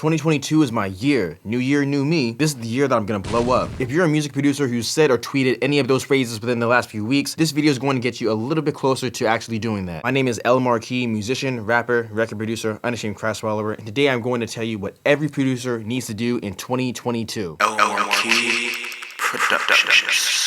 2022 is my year. New year, new me. This is the year that I'm gonna blow up. If you're a music producer who said or tweeted any of those phrases within the last few weeks, this video is going to get you a little bit closer to actually doing that. My name is El Marquis, musician, rapper, record producer, unashamed crash swallower, and today I'm going to tell you what every producer needs to do in 2022. El Marquis Productions.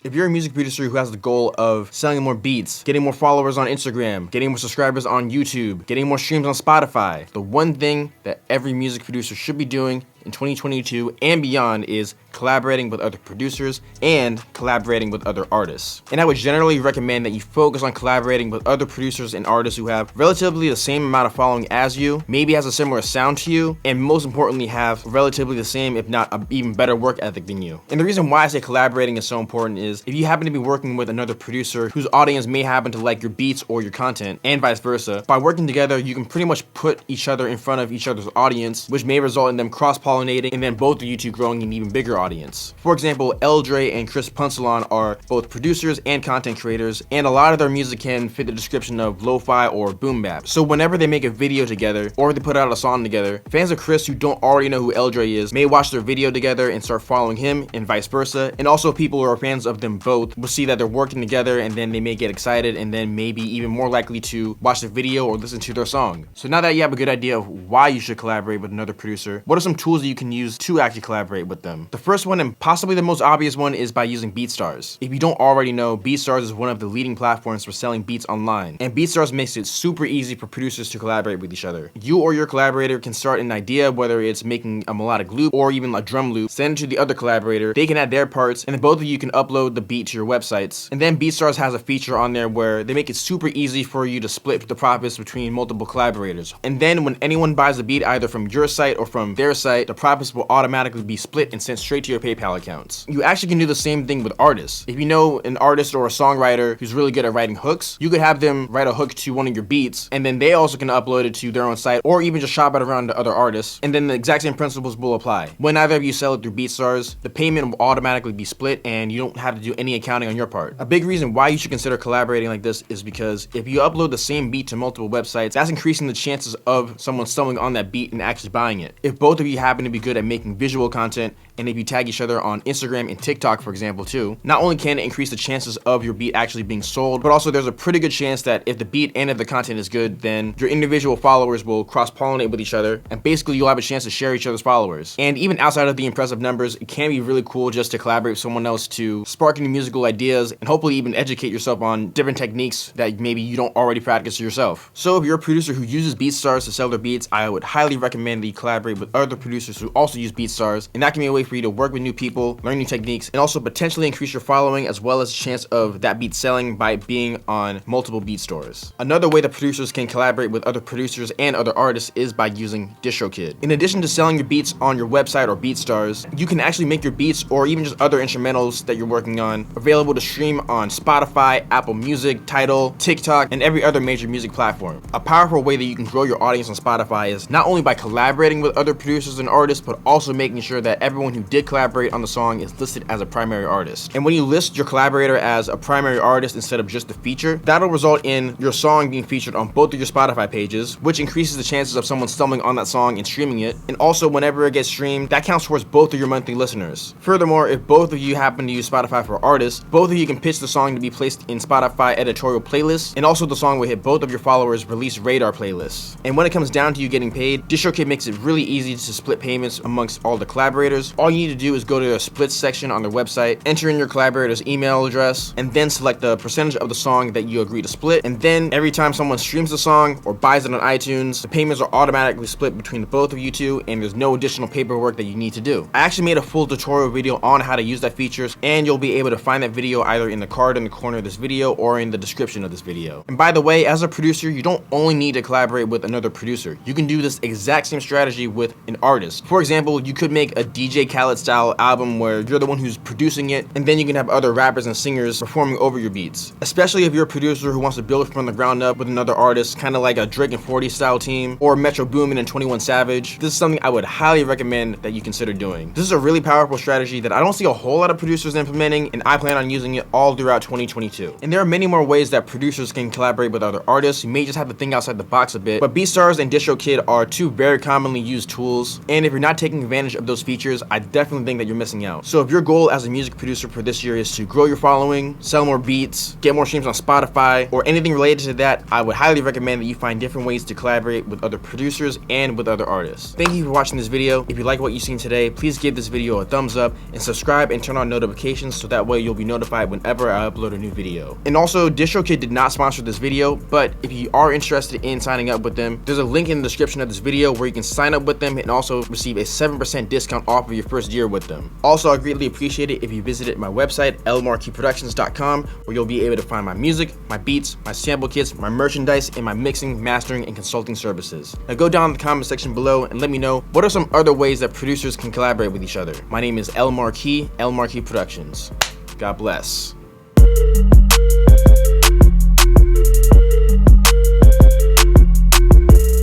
If you're a music producer who has the goal of selling more beats, getting more followers on Instagram, getting more subscribers on YouTube, getting more streams on Spotify, the one thing that every music producer should be doing in 2022 and beyond is collaborating with other producers and collaborating with other artists. And I would generally recommend that you focus on collaborating with other producers and artists who have relatively the same amount of following as you, maybe has a similar sound to you, and most importantly have relatively the same, if not an even better work ethic than you. And the reason why I say collaborating is so important is if you happen to be working with another producer whose audience may happen to like your beats or your content, and vice versa, by working together you can pretty much put each other in front of each other's audience, which may result in them cross-pollinating and then both of you two growing an even bigger audience. For example, Eldre and Chris Punsalon are both producers and content creators, and a lot of their music can fit the description of lo-fi or boom bap. So whenever they make a video together or they put out a song together, fans of Chris who don't already know who Eldre is may watch their video together and start following him, and vice versa. And also people who are fans of them both will see that they're working together, and then they may get excited and then maybe even more likely to watch the video or listen to their song. So now that you have a good idea of why you should collaborate with another producer, what are some tools that you can use to actually collaborate with them? The first one, and possibly the most obvious one, is by using BeatStars. If you don't already know, BeatStars is one of the leading platforms for selling beats online, and BeatStars makes it super easy for producers to collaborate with each other. You or your collaborator can start an idea, whether it's making a melodic loop or even a drum loop, send it to the other collaborator, they can add their parts, and then both of you can upload the beat to your websites. And then BeatStars has a feature on there where they make it super easy for you to split the profits between multiple collaborators. And then when anyone buys the beat either from your site or from their site, the profits will automatically be split and sent straight to your PayPal accounts. You actually can do the same thing with artists. If you know an artist or a songwriter who's really good at writing hooks, you could have them write a hook to one of your beats, and then they also can upload it to their own site or even just shop it around to other artists, and then the exact same principles will apply. When either of you sell it through BeatStars, the payment will automatically be split and you don't have to do any accounting on your part. A big reason why you should consider collaborating like this is because if you upload the same beat to multiple websites, that's increasing the chances of someone stumbling on that beat and actually buying it. If both of you happen to be good at making visual content, and if you tag each other on Instagram and TikTok, for example, too, not only can it increase the chances of your beat actually being sold, but also there's a pretty good chance that if the beat and if the content is good, then your individual followers will cross-pollinate with each other, and basically you'll have a chance to share each other's followers. And even outside of the impressive numbers, it can be really cool just to collaborate with someone else to spark new musical ideas and hopefully even educate yourself on different techniques that maybe you don't already practice yourself. So if you're a producer who uses BeatStars to sell their beats, I would highly recommend that you collaborate with other producers who also use BeatStars, and that can be a way for you to work with new people, learn new techniques, and also potentially increase your following as well as the chance of that beat selling by being on multiple beat stores. Another way that producers can collaborate with other producers and other artists is by using DistroKid. In addition to selling your beats on your website or BeatStars, you can actually make your beats or even just other instrumentals that you're working on available to stream on Spotify, Apple Music, Tidal, TikTok, and every other major music platform. A powerful way that you can grow your audience on Spotify is not only by collaborating with other producers and artists, but also making sure that everyone who did collaborate on the song is listed as a primary artist. And when you list your collaborator as a primary artist instead of just the feature, that'll result in your song being featured on both of your Spotify pages, which increases the chances of someone stumbling on that song and streaming it. And also whenever it gets streamed, that counts towards both of your monthly listeners. Furthermore, if both of you happen to use Spotify for artists, both of you can pitch the song to be placed in Spotify editorial playlists, and also the song will hit both of your followers' release radar playlists. And when it comes down to you getting paid, DistroKid makes it really easy to split payments amongst all the collaborators. All you need to do is go to the splits section on their website, enter in your collaborator's email address, and then select the percentage of the song that you agree to split. And then every time someone streams the song or buys it on iTunes, the payments are automatically split between the both of you two, and there's no additional paperwork that you need to do. I actually made a full tutorial video on how to use that feature, and you'll be able to find that video either in the card in the corner of this video or in the description of this video. And by the way, as a producer, you don't only need to collaborate with another producer. You can do this exact same strategy with an artist. artist. For example, you could make a DJ Khaled style album where you're the one who's producing it, and then you can have other rappers and singers performing over your beats. Especially if you're a producer who wants to build from the ground up with another artist, kind of like a Drake and 40 style team, or Metro Boomin and 21 Savage. This is something I would highly recommend that you consider doing. This is a really powerful strategy that I don't see a whole lot of producers implementing, and I plan on using it all throughout 2022. And there are many more ways that producers can collaborate with other artists. You may just have to think outside the box a bit, but BeatStars and DistroKid are two very commonly used tools, and if you're not taking advantage of those features, I definitely think that you're missing out. So if your goal as a music producer for this year is to grow your following, sell more beats, get more streams on Spotify, or anything related to that, I would highly recommend that you find different ways to collaborate with other producers and with other artists. Thank you for watching this video. If you like what you've seen today, please give this video a thumbs up and subscribe and turn on notifications so that way you'll be notified whenever I upload a new video. And also, DistroKid did not sponsor this video, but if you are interested in signing up with them, there's a link in the description of this video where you can sign up with them and also receive a 7% discount off of your first year with them. Also, I greatly appreciate it if you visited my website, lmarkeyproductions.com, where you'll be able to find my music, my beats, my sample kits, my merchandise, and my mixing, mastering, and consulting services. Now go down in the comment section below and let me know what are some other ways that producers can collaborate with each other. My name is L Marquis Productions. God bless.